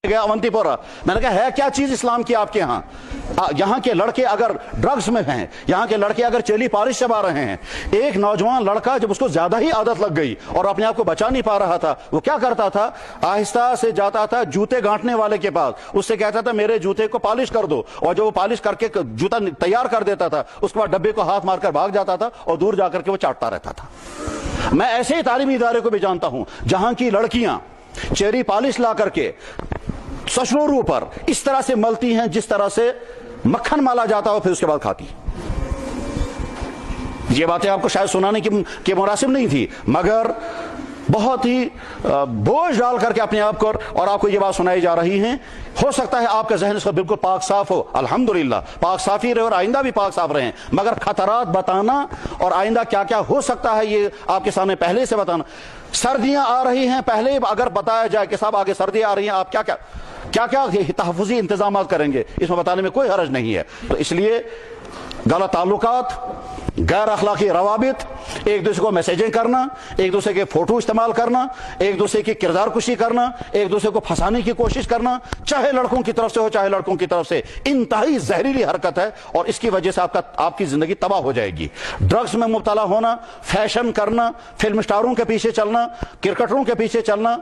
गया अवंतीपुरा, मैंने कहा है क्या चीज इस्लाम की आपके यहाँ? यहाँ के लड़के अगर ड्रग्स में हैं, यहाँ के लड़के अगर चेली पालिश चबा रहे हैं, एक नौजवान लड़का जब उसको ज्यादा ही आदत लग गई और अपने आप को बचा नहीं पा रहा था, वो क्या करता था, आहिस्ता से जाता था जूते गांठने वाले के पास, उससे कहता था मेरे जूते को पॉलिश कर दो, और जब वो पॉलिश करके जूता तैयार कर देता था, उसके बाद डब्बे को हाथ मारकर भाग जाता था और दूर जाकर के वो चाटता रहता था। मैं ऐसे ही तालीमी इदारे को भी जानता हूं जहां की लड़कियां चेरी पॉलिश ला करके सशरों पर इस तरह से मलती हैं जिस तरह से मक्खन माला जाता हो, फिर उसके बाद खाती। ये बातें आपको शायद सुनाने की मुनासिब नहीं थी, मगर बहुत ही बोझ डाल करके अपने आप को और आपको ये बात सुनाई जा रही है। हो सकता है आपका जहन इसका बिल्कुल पाक साफ हो, अल्हम्दुलिल्लाह पाक साफ ही रहे और आइंदा भी पाक साफ रहे, मगर खतरात बताना और आइंदा क्या क्या हो सकता है ये आपके सामने पहले से बताना। सर्दियां आ रही हैं, पहले अगर बताया जाए कि साहब आगे सर्दियां आ रही हैं, आप क्या क्या तहफ़्फ़ुज़ी इंतजाम करेंगे, इसमें बताने में कोई हर्ज नहीं है। तो इसलिए गलत ताल्लुकात, गैर अखलाकी रवाबित, एक दूसरे को मैसेजें करना, एक दूसरे के फोटो इस्तेमाल करना, एक दूसरे की किरदार कुशी करना, एक दूसरे को फंसाने की कोशिश करना, चाहे लड़कों की तरफ से हो चाहे लड़कों की तरफ से, इंतहाई जहरीली हरकत है और इसकी वजह से आपकी जिंदगी तबाह हो जाएगी। ड्रग्स में मुब्तला होना, फैशन करना, फिल्म स्टारों के पीछे चलना, क्रिकेटरों के पीछे चलना,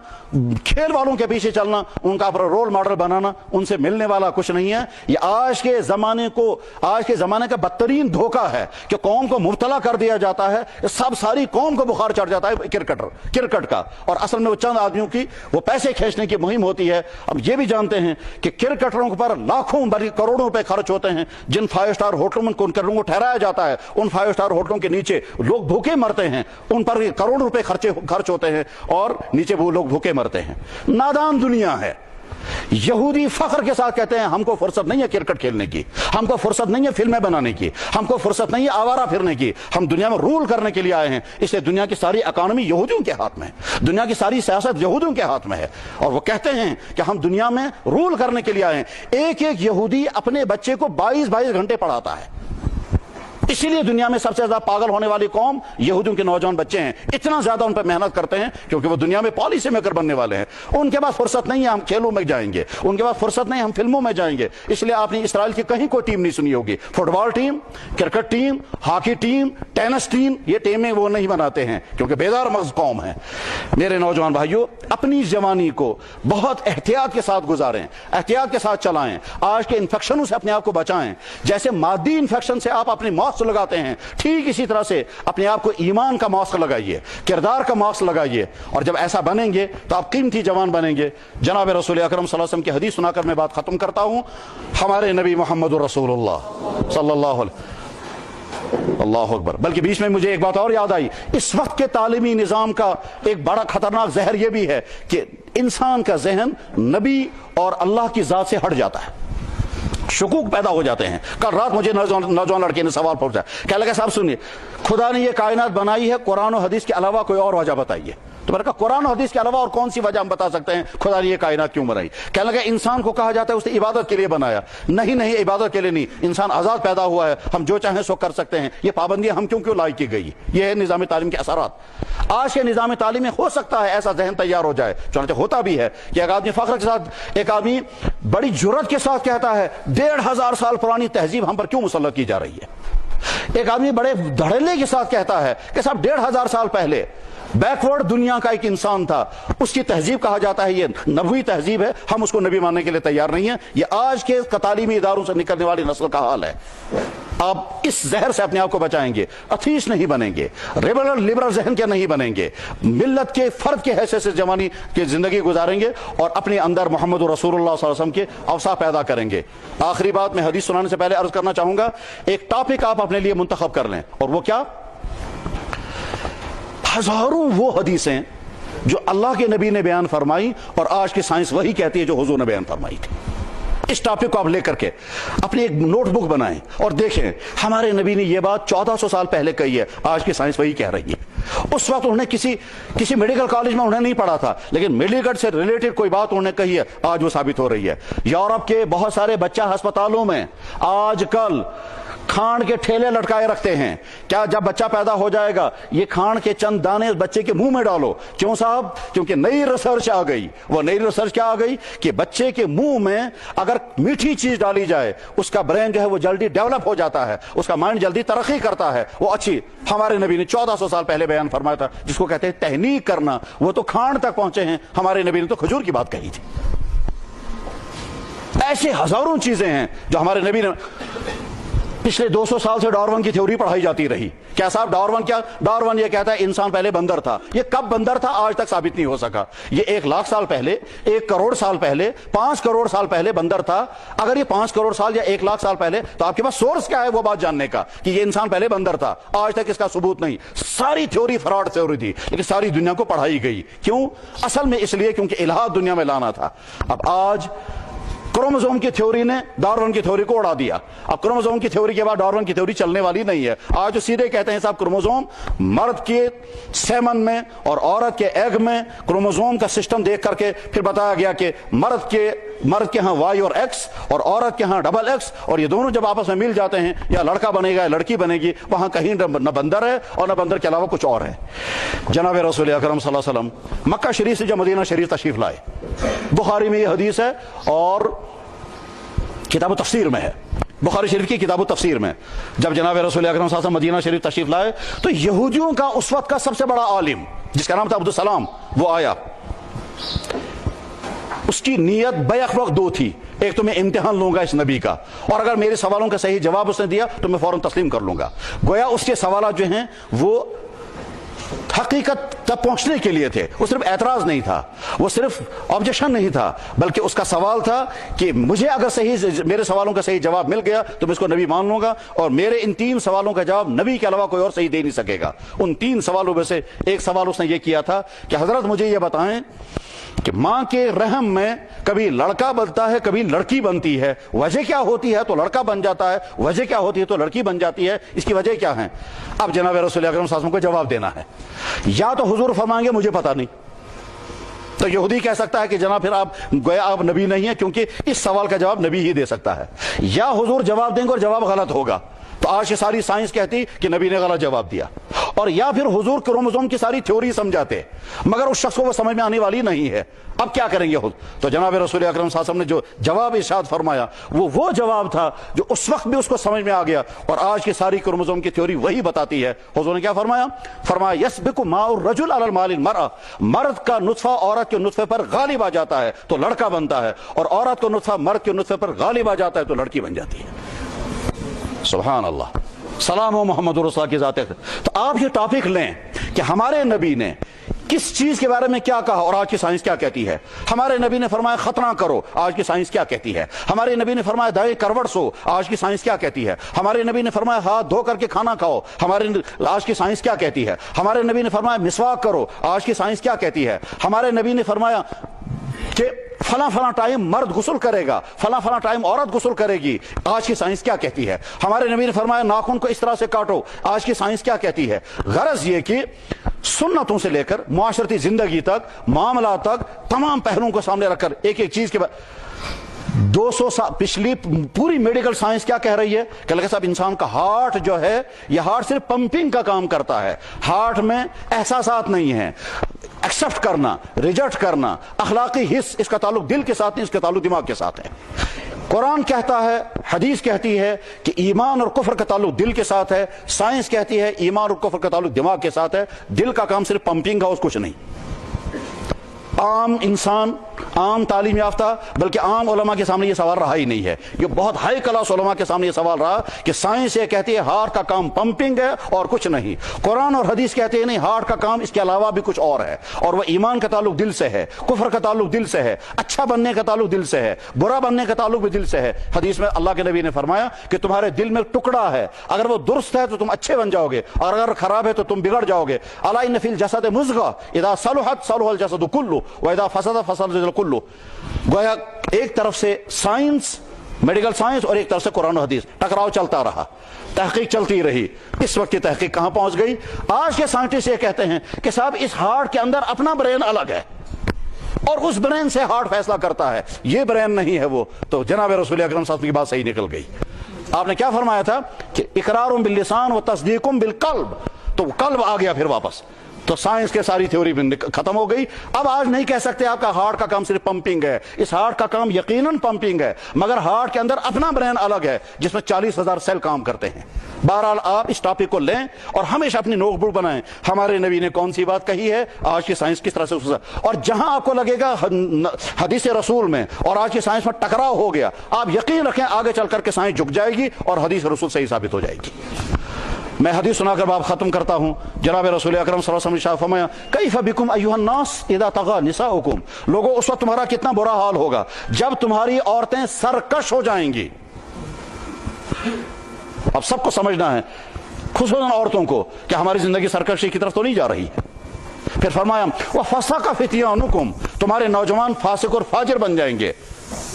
खेल वालों के पीछे चलना, उनका अपना रोल मॉडल बनाना, उनसे मिलने वाला कुछ नहीं है। ये आज के जमाने का बदतरीन धोखा है कि कौम को मुब्तला कर दिया जाता है, सब सारी कौम को बुखार चढ़ जाता है क्रिकेट का, और असल में वो चंद आदमियों की वो पैसे खींचने की मुहिम होती है। अब ये भी जानते हैं कि क्रिकेटरों पर लाखों बल्कि करोड़ों रुपए खर्च होते हैं, जिन 5 स्टार होटलों में क्रिकेटरों को ठहराया जाता है, उन 5 स्टार होटलों के नीचे लोग भूखे मरते हैं, उन पर करोड़ों रुपए खर्च होते हैं और नीचे वो लोग भूखे मरते हैं। नादान दुनिया है। यहूदी फख्र के साथ कहते हैं हमको फुर्सत नहीं है क्रिकेट खेलने की, हमको फुर्सत नहीं है फिल्में बनाने की, हमको फुर्सत नहीं है आवारा फिरने की, हम दुनिया में रूल करने के लिए आए हैं। इसलिए दुनिया की सारी इकॉनमी यहूदियों के हाथ में है, दुनिया की सारी सियासत यहूदियों के हाथ में है, और वो कहते हैं कि हम दुनिया में रूल करने के लिए आए हैं। एक एक यहूदी अपने बच्चे को 22-22 घंटे पढ़ाता है। इसीलिए दुनिया में सबसे ज्यादा पागल होने वाली कौम यहूदियों के नौजवान बच्चे हैं, इतना ज्यादा उन पर मेहनत करते हैं क्योंकि वो दुनिया में पॉलिसी मेकर बनने वाले हैं। उनके पास फुर्सत नहीं है हम खेलों में जाएंगे, उनके पास फुर्सत नहीं हम फिल्मों में जाएंगे। इसलिए आपने इसराइल की कहीं कोई टीम नहीं सुनी होगी, football team, cricket team, hockey team, tennis team, ये टीमें वो नहीं बनाते हैं क्योंकि बेदार मगज कौम है। मेरे नौजवान भाइयों, अपनी जवानी को बहुत एहतियात के साथ गुजारें, एहतियात के साथ चलाएं, आज के इन्फेक्शनों से अपने आप को बचाएं। जैसे मादी इन्फेक्शन से आप अपनी मौत लगाते हैं, ठीक इसी तरह से अपने आप को ईमान का मास्क लगाइए, किरदार का मास्क लगाइए, और जब ऐसा बनेंगे तो आप कीमती जवान बनेंगे। जनाब रसूल अकरम सल्लल्लाहु अलैहि वसल्लम की हदीस सुनाकर मैं बात खत्म करता हूं। हमारे नबी मोहम्मद रसूलुल्लाह सल्लल्लाहु अलैहि अल्लाह अकबर। बल्कि बीच में मुझे एक बात और याद आई, इस वक्त के तालीमी निजाम का एक बड़ा खतरनाक जहर यह भी है कि इंसान का जहन नबी और अल्लाह की जात से हट जाता है, शुकूक पैदा हो जाते हैं। कल रात मुझे नौजवान लड़के ने सवाल पूछा, क्या लगा साहब सुनिए, खुदा ने ये कायनात बनाई है, कुरान और हदीस के अलावा कोई और वजह बताइए। तो मैंने कहा कुरान और हदीस के अलावा और कौन सी वजह हम बता सकते हैं खुदा ने ये कायनात क्यों बनाई? क्या लगा इंसान को कहा जाता है उसने इबादत के लिए बनाया। नहीं नहीं, इबादत के लिए नहीं, इंसान आजाद पैदा हुआ है, हम जो चाहें सो कर सकते हैं। ये पाबंदियां हम क्यों लाई की गई? ये है निजाम तालीम के असरात। आज के निजाम तालीम में हो सकता है ऐसा जहन तैयार हो जाए, चुनांचे होता भी है कि एक आदमी फख्र के साथ, एक आदमी बड़ी जुर्रत के साथ कहता है 1500 साल पुरानी तहजीब हम पर क्यों मुसल्लत की जा रही है। एक आदमी बड़े धड़ल्ले के साथ कहता है कि साहब 1500 साल पहले बैकवर्ड दुनिया का एक इंसान था, उसकी तहजीब कहा जाता है ये नबवी तहजीब है, हम उसको नबी मानने के लिए तैयार नहीं है। ये आज के तालीमी इदारों से निकलने वाली नस्ल का हाल है। आप इस जहर से अपने आप को बचाएंगे, अथीस नहीं बनेंगे, लिबरल जहन के नहीं बनेंगे, मिल्लत के फर्द के हैसियत से जवानी की जिंदगी गुजारेंगे और अपने अंदर मोहम्मद रसूलुल्लाह सल्लल्लाहु अलैहि वसल्लम के अवसा पैदा करेंगे। आखिरी बात मैं हदीस सुनाने से पहले अर्ज करना चाहूंगा, एक टॉपिक आप अपने लिए मुंतखब कर लें, और वो क्या, हजारों वो हदीसें जो अल्लाह के नबी ने बयान फरमाई और आज की साइंस वही कहती है जो हुजूर ने बयान फरमाई थी। इस टॉपिक को आप लेकर के अपनी एक नोटबुक बनाएं और देखें हमारे नबी ने यह बात 1400 साल पहले कही है, आज की साइंस वही कह रही है। उस वक्त उन्होंने किसी मेडिकल कॉलेज में उन्होंने नहीं पढ़ा था, लेकिन मेडिकल से रिलेटेड कोई बात उन्होंने कही है, आज वो साबित हो रही है। यूरोप के बहुत सारे बच्चा अस्पतालों में आजकल کھان کے ٹھیلے لٹکائے رکھتے ہیں. کیا جب بچہ پیدا ہو جائے گا یہ کھان کے چند دانے اس بچے کے منہ میں ڈالو. کیوں صاحب؟ کیونکہ نئی ریسرچ آ گئی. وہ نئی ریسرچ کیا آ گئی کہ بچے کے منہ میں اگر میٹھی چیز ڈالی جائے اس کا برین جو ہے وہ جلدی ڈیولپ ہو جاتا ہے, اس کا مائنڈ جلدی ترقی کرتا ہے. وہ اچھی, ہمارے نبی نے 1400 سال پہلے بیان فرمایا تھا جس کو کہتے ہیں تحنیک کرنا. وہ تو کھان تک پہنچے ہیں, ہمارے نبی نے تو کھجور کی بات کہی تھی. ایسے ہزاروں چیزیں ہیں جو ہمارے نبی نے. پچھلے 200 سال سے ڈارون کی تھیوری پڑھائی جاتی رہی. کیا صاحب ڈارون کیا؟ ڈارون یہ کہتا ہے انسان پہلے بندر تھا. یہ کب بندر تھا آج تک ثابت نہیں ہو سکا. یہ 1 لاکھ سال پہلے, 1 کروڑ سال پہلے, 5 کروڑ سال پہلے بندر تھا. اگر یہ 5 کروڑ سال یا 1 لاکھ سال پہلے, تو آپ کے پاس سورس کیا ہے وہ بات جاننے کا کہ یہ انسان پہلے بندر تھا؟ آج تک اس کا ثبوت نہیں. ساری تھیوری فراڈ تھیوری تھی لیکن ساری دنیا کو پڑھائی گئی. کیوں؟ اصل میں اس لیے کیونکہ الہاد دنیا میں لانا تھا. اب آج کروموزوم کی تھیوری نے ڈارون کی تھیوری کو اڑا دیا. اب کروموزوم کی تھیوری کے بعد ڈارون کی تھیوری چلنے والی نہیں ہے. آج جو سیدھے کہتے ہیں صاحب کروموزوم مرد کے سیمن میں اور عورت کے ایگ میں کروموزوم کا سسٹم دیکھ کر کے پھر بتایا گیا کہ مرد کے ہاں وائی اور ایکس اور عورت کے ہاں ڈبل ایکس, اور یہ دونوں جب آپس میں مل جاتے ہیں یا لڑکا بنے گا یا لڑکی بنے گی, وہاں کہیں نہ بندر ہے اور نہ بندر کے علاوہ کچھ اور ہے. جناب رسول اکرم صلی اللہ علیہ وسلم مکہ شریف سے جب مدینہ شریف تشریف لائے, بخاری میں یہ حدیث ہے اور کتاب و تفسیر میں ہے, بخاری شریف کی کتاب و تفسیر میں, جب جناب رسول اکرم صلی اللہ علیہ وسلم مدینہ شریف تشریف لائے تو یہودیوں کا اس وقت کا سب سے بڑا عالم جس کا نام تھا عبدالسلام وہ آیا. اس کی نیت بیک وقت 2 تھی. ایک تو میں امتحان لوں گا اس نبی کا, اور اگر میرے سوالوں کا صحیح جواب اس نے دیا تو میں فوراً تسلیم کر لوں گا. گویا اس کے سوالات جو ہیں وہ حقیقت تک پہنچنے کے لیے تھے. وہ صرف اعتراض نہیں تھا, وہ صرف آبجیکشن نہیں تھا, بلکہ اس کا سوال تھا کہ مجھے اگر میرے سوالوں کا صحیح جواب مل گیا تو میں اس کو نبی مان لوں گا, اور میرے ان 3 سوالوں کا جواب نبی کے علاوہ کوئی اور صحیح دے نہیں سکے گا. ان 3 سوالوں میں سے ایک سوال اس نے یہ کیا تھا کہ حضرت مجھے یہ بتائیں کہ ماں کے رحم میں کبھی لڑکا بنتا ہے کبھی لڑکی بنتی ہے, وجہ کیا ہوتی ہے؟ تو لڑکا بن جاتا ہے. وجہ کیا ہوتی ہے؟ تو لڑکی بن جاتی ہے. اس کی وجہ کیا ہے؟ اب جناب رسول اکرم صلی اللہ علیہ وسلم کو جواب دینا ہے. یا تو حضور فرمائیں گے مجھے پتہ نہیں, تو یہودی کہہ سکتا ہے کہ جناب پھر آپ گویا آپ نبی نہیں ہیں کیونکہ اس سوال کا جواب نبی ہی دے سکتا ہے. یا حضور جواب دیں گے اور جواب غلط ہوگا, تو آج کی ساری سائنس کہتی کہ نبی نے غلط جواب دیا. اور یا پھر حضور کروموزوم کی ساری تھیوری سمجھاتے مگر اس شخص کو وہ سمجھ میں آنے والی نہیں ہے. اب کیا کریں گے حضور؟ تو جناب رسول اکرم صلی اللہ علیہ وسلم نے جو جواب ارشاد فرمایا وہ جواب تھا جو اس وقت بھی اس کو سمجھ میں آ گیا, اور آج کی ساری کروموزوم کی تھیوری وہی بتاتی ہے. حضور نے کیا فرمایا؟ فرمایا یسبق ماء الرجل علی الماء المرأة, مرد کا نطفہ عورت کے نطفے پر غالب آ جاتا ہے تو لڑکا بنتا ہے, اور عورت کا نطفہ مرد کے نطفے پر غالب آ جاتا ہے تو لڑکی بن جاتی ہے. سبحان اللہ, سلام و محمد رسول اللہ کی ذات ہے. تو آپ یہ ٹاپک لیں کہ ہمارے نبی نے کس چیز کے بارے میں کیا کہا اور آج کی سائنس کیا کہتی ہے. ہمارے نبی نے فرمایا ختنہ کرو, آج کی سائنس کیا کہتی ہے. ہمارے نبی نے فرمایا دائیں کروٹ سو, آج کی سائنس کیا کہتی ہے. ہمارے نبی نے فرمایا ہاتھ دھو کر کے کھانا کھاؤ, آج کی سائنس کیا کہتی ہے. ہمارے نبی نے فرمایا مسواک کرو, آج کی سائنس کیا کہتی ہے. ہمارے نبی نے فرمایا کہ فلاں فلاں ٹائم مرد غسل کرے گا, فلاں فلاں ٹائم عورت غسل کرے گی, آج کی سائنس کیا کہتی ہے. ہمارے نبی نے فرمایا ناخن کو اس طرح سے کاٹو, آج کی سائنس کیا کہتی ہے. غرض یہ کہ سنتوں سے لے کر معاشرتی زندگی تک, معاملات تک, تمام پہلوؤں کو سامنے رکھ کر ایک ایک چیز کے بعد 200 سال پچھلی پوری میڈیکل سائنس کیا کہہ رہی ہے کہ لگے صاحب انسان کا ہارٹ جو ہے یہ ہارٹ صرف پمپنگ کا کام کرتا ہے, ہارٹ میں احساسات نہیں ہیں. ایکسپٹ کرنا, ریجیکٹ کرنا, اخلاقی حص, اس کا تعلق دل کے ساتھ نہیں, اس کا تعلق دماغ کے ساتھ ہے. قرآن کہتا ہے, حدیث کہتی ہے کہ ایمان اور کفر کا تعلق دل کے ساتھ ہے. سائنس کہتی ہے ایمان اور کفر کا تعلق دماغ کے ساتھ ہے. دل کا کام صرف پمپنگ کا, اس کچھ نہیں. عام انسان, عام تعلیم یافتہ, بلکہ عام علماء کے سامنے یہ سوال رہا ہی نہیں ہے. یہ بہت ہائی کلاس علماء کے سامنے یہ سوال رہا کہ سائنس یہ کہتی ہے ہارٹ کا کام پمپنگ ہے اور کچھ نہیں. قرآن اور حدیث کہتے ہیں نہیں, ہارٹ کا کام اس کے علاوہ بھی کچھ اور ہے, اور وہ ایمان کا تعلق دل سے ہے, کفر کا تعلق دل سے ہے, اچھا بننے کا تعلق دل سے ہے, برا بننے کا تعلق بھی دل سے ہے. حدیث میں اللہ کے نبی نے فرمایا کہ تمہارے دل میں ٹکڑا ہے, اگر وہ درست ہے تو تم اچھے بن جاؤ گے, اور اگر خراب ہے تو تم بگڑ جاؤ گے. الا ان فی الجسد مضغہ اذا صلحت صلح الجسد کلہ واذا فسد فسد الجسد کلہ. گویا ایک طرف سے سائنس, میڈیکل سائنس, اور ایک طرف سے قرآن و حدیث, ٹکراؤ چلتا رہا, تحقیق چلتی رہی. اس وقت کی تحقیق کہاں پہنچ گئی؟ آج کے سائنٹسٹ یہ کہتے ہیں کہ صاحب اس ہارٹ کے اندر اپنا برین الگ ہے اور اس برین سے ہارٹ فیصلہ کرتا ہے, یہ برین نہیں ہے وہ. تو جناب رسول اکرم صلی اللہ علیہ وسلم کی بات صحیح نکل گئی. आपने क्या फरमाया था कि इकरारुम बिल लिसान व तस्दीकुम बिल कल्ब, तो कल्ब आ गया फिर वापस, तो साइंस के सारी थ्योरी खत्म हो गई। अब आज नहीं कह सकते आपका हार्ट का काम सिर्फ पंपिंग है, इस हार्ट का काम यकीनन पंपिंग है, मगर हार्ट के अंदर अपना ब्रेन अलग है जिसमें 40,000 सेल काम करते हैं। बहरहाल आप इस टॉपिक को लें और हमेशा अपनी नोटबुक बनाएं, हमारे नबी ने कौन सी बात कही है, आज की साइंस किस तरह से, और जहां आपको लगेगा हदीस रसूल में और आज की साइंस में टकराव हो गया, आप यकीन रखें आगे चल करके साइंस झुक जाएगी और हदीस रसूल सही साबित हो जाएगी। मैं हदीस सुनाकर बात खत्म करता हूं। जनाब रसूल अकरम सल्लल्लाहु अलैहि वसल्लम ने फरमाया, कैफ बिकुम अय्युहन नास इदा तगा निसाउकुम, लोगों उस वक्त तुम्हारा कितना बुरा हाल होगा जब तुम्हारी औरतें सरकश हो जाएंगी। अब सबको समझना है, खुसूसन औरतों को, कि हमारी जिंदगी सरकशी की तरफ तो नहीं जा रही है। फिर फरमाया वह फसाका फितियानुकुम, तुम्हारे नौजवान फासिक और फाजिर बन जाएंगे।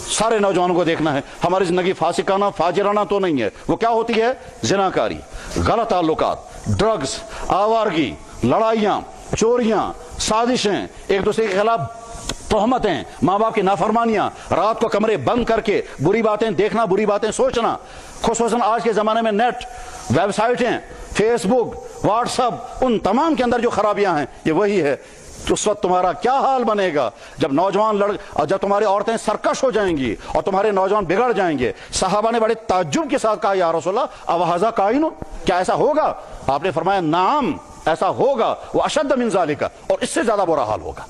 सारे नौजवानों को देखना है, हमारी जिंदगी फासिकाना फाजिराना तो नहीं है, वो क्या होती है, जिनाकारी, गलत ताल्लुकात, ड्रग्स, आवारगी, लड़ाइयां, चोरियां, साजिशें, एक दूसरे के खिलाफ तोहमतें, माँ बाप की नाफरमानियां, रात को कमरे बंद करके बुरी बातें देखना, बुरी बातें सोचना, खुसूसन आज के जमाने में नेट, वेबसाइटें, फेसबुक, व्हाट्सएप, उन तमाम के अंदर जो खराबियां हैं, ये वही है। तो उस वक्त तुम्हारा क्या हाल बनेगा जब नौजवान और जब तुम्हारी औरतें सरकश हो जाएंगी और तुम्हारे नौजवान बिगड़ जाएंगे। सहाबा ने बड़े ताज्जुब के साथ कहा, या रसूलल्लाह अवहाजा काइनुन, क्या ऐसा होगा? आपने फरमाया नाम, ऐसा होगा, वो अशद्द मिन ज़ालिका, और इससे ज्यादा बुरा हाल होगा।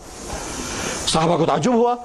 सहाबा को ताज्जुब हुआ,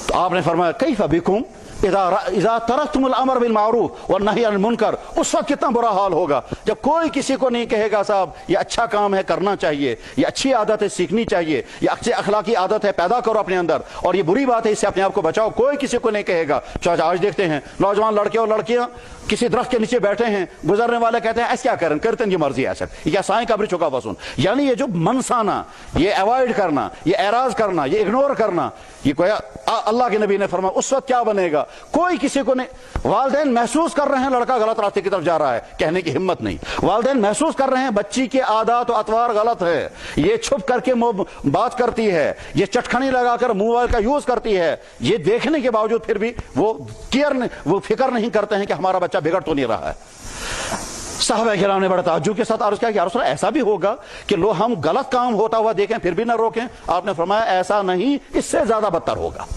तो आपने फरमाया कैफ बिकुम इज़ा तरक्तुमुल अम्र बिल मारूफ व नही अनिल मुनकर, उस वक्त कितना बुरा हाल होगा जब कोई किसी को नहीं कहेगा साहब ये अच्छा काम है करना चाहिए, ये अच्छी आदत है सीखनी चाहिए, ये अच्छी अखलाकी आदत है पैदा करो अपने अंदर, और ये बुरी बात है इससे अपने आप को बचाओ, कोई किसी को नहीं कहेगा। चाहे आज देखते हैं नौजवान लड़के और लड़कियां किसी दरख्त के नीचे बैठे हैं, गुजरने वाले कहते हैं ऐसे क्या करें, करते हैं ये मर्जी ऐसा, या साएं कब्र चुका वसून, यानी ये जो मनसाना, ये अवॉइड करना, ये एराज करना, ये इग्नोर करना, ये कोई अल्लाह के नबी ने फरमाया उस वक्त क्या बनेगा, कोई किसी को नहीं। वालिदैन महसूस कर रहे हैं लड़का गलत रास्ते की तरफ जा रहा है, कहने की हिम्मत नहीं। वालिदैन महसूस कर रहे हैं बच्ची के आदत और अतवार गलत है, ये छुप करके बात करती है, ये चटखनी लगाकर मोबाइल का यूज करती है, ये देखने के बावजूद फिर भी वो फिक्र नहीं करते हैं कि हमारा बच्चा बिगड़ तो नहीं रहा है। साहबा किराम ने बड़े ताज्जुब के साथ अर्ज किया कि या रसूल अल्लाह ऐसा भी होगा कि लो हम गलत काम होता हुआ देखें फिर भी ना रोकें? आपने फरमाया ऐसा नहीं, इससे ज्यादा बदतर होगा।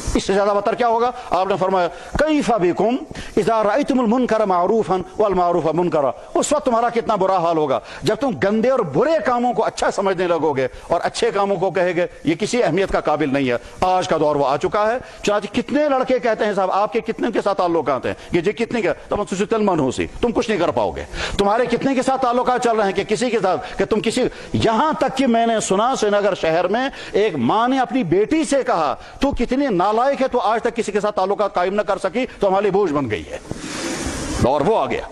इससे ज्यादा बदतर क्या होगा? आपने फरमाया कैफ बिकुम इज़ा रअयतुमुल मुनकर मारूफन वल मारूफ मुनकरा, उस वक्त तुम्हारा कितना बुरा हाल होगा जब तुम गंदे और बुरे कामों को अच्छा समझने लगोगे और अच्छे कामों को कहेगे ये किसी अहमियत का काबिल नहीं है। आज का दौर वो आ चुका है। चुनांचे कितने लड़के कहते हैं साहब आपके कितने के साथ ताल्लुकात हैं, ये जी कितने के, तुम कुछ नहीं कर पाओगे। तुम्हारे कितने के साथ ताल्लुकात चल रहे हैं कि किसी के साथ, कि तुम किसी, यहां तक कि मैंने सुना श्रीनगर शहर में एक मां ने अपनी बेटी से कहा तू कितनी नालायक है, तो आज तक किसी के साथ ताल्लुकात कायम न कर सकी तो हमारी बोझ बन गई है। और वो आ गया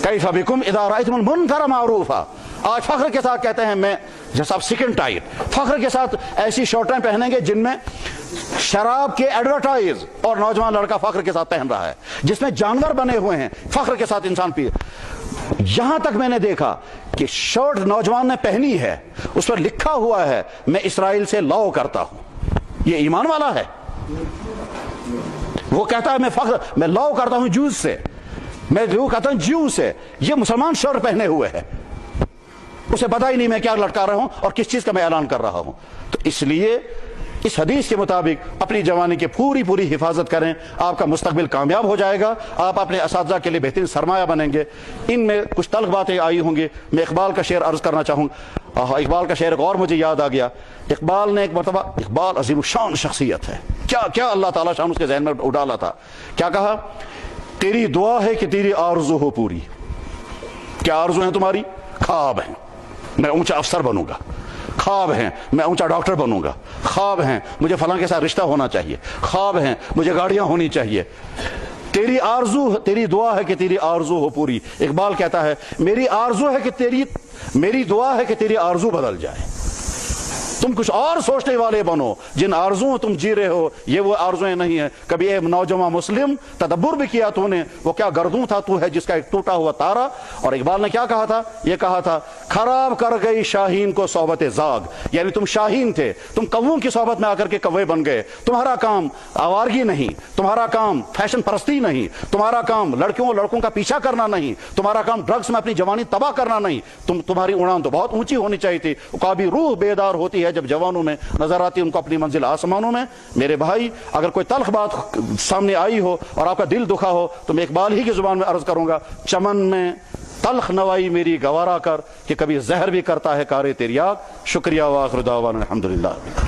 कैफ बिकुम इज़ा रअयतुमुल मुनकर मारूफा। आज फख्र के साथ कहते हैं मैं जैसा सिकन टाइट, फख्र के साथ ऐसी शर्टें पहनेंगे जिनमें शराब के एडवर्टाइज, और नौजवान लड़का फख्र के साथ पहन रहा है जिसमें जानवर बने हुए हैं, फख्र के साथ इंसान पी। यहां तक मैंने देखा कि शर्ट नौजवान ने पहनी है, उस पर लिखा हुआ है मैं इसराइल से लॉ करता हूं। ये ईमान वाला है? वो कहता है मैं लॉ करता हूं जूस से, मैं जो कहता हूं ज्यू से। ये मुसलमान शर्ट पहने हुए है, उसे पता ही नहीं मैं क्या लटका रहा हूं और किस चीज का मैं ऐलान कर रहा हूं। तो इसलिए इस हदीस के मुताबिक अपनी जवानी की पूरी हिफाजत करें, आपका मुस्तकबिल कामयाब हो जाएगा, आप अपने असातिज़ा के लिए बेहतरीन सरमाया बनेंगे। इनमें कुछ तल्ख बातें आई होंगी। मैं इकबाल का शेर अर्ज करना चाहूँगा। इकबाल का शेर एक और मुझे याद आ गया। इकबाल ने एक मरतबा, इकबाल अजीम शान शख्सियत है, क्या क्या अल्लाह ताला शान उसके जहन में उडाला था। क्या कहा? तेरी दुआ है कि तेरी आरज़ू हो पूरी। क्या आरज़ू है तुम्हारी? ख्वाब है मैं ऊंचा अफसर बनूंगा, ख्वाब हैं मैं ऊंचा डॉक्टर बनूंगा, ख्वाब हैं मुझे फलां के साथ रिश्ता होना चाहिए, ख्वाब हैं मुझे गाड़ियां होनी चाहिए। तेरी आरजू, तेरी दुआ है कि तेरी आरजू हो पूरी। इकबाल कहता है मेरी आरजू है कि मेरी दुआ है कि तेरी आरजू बदल जाए। तुम कुछ और सोचने वाले बनो। जिन आरजुओं तुम जी रहे हो ये वो आरजुएं नहीं है। कभी एक नौजवान मुस्लिम तदब्बुर भी किया तूने, वो क्या गर्दूं था तू है जिसका एक टूटा हुआ तारा। और इकबाल ने क्या कहा था, ये कहा था, खराब कर गई शाहीन को सोहबत जाग, यानी तुम शाहीन थे, तुम कौवों की सोहबत में आकर के कौवे बन गए। तुम्हारा काम आवारगी नहीं, तुम्हारा काम फैशन परस्ती नहीं, तुम्हारा काम लड़कों का पीछा करना नहीं, तुम्हारा काम ड्रग्स में अपनी जवानी तबाह करना नहीं। तुम्हारी उड़ान तो बहुत ऊंची होनी चाहिए थी। काबी रूह बेदार होती है जब जवानों में नजर आती है उनको अपनी मंजिल आसमानों में। मेरे भाई, अगर कोई तल्ख बात सामने आई हो और आपका दिल दुखा हो तो मैं इकबाल ही की जुबान में अर्ज करूंगा, चमन में तल्ख नवाई मेरी गवारा कर, कि कभी जहर भी करता है कारे तिरयाग। शुक्रिया व आखिर दावाना अल्हम्दुलिल्लाह।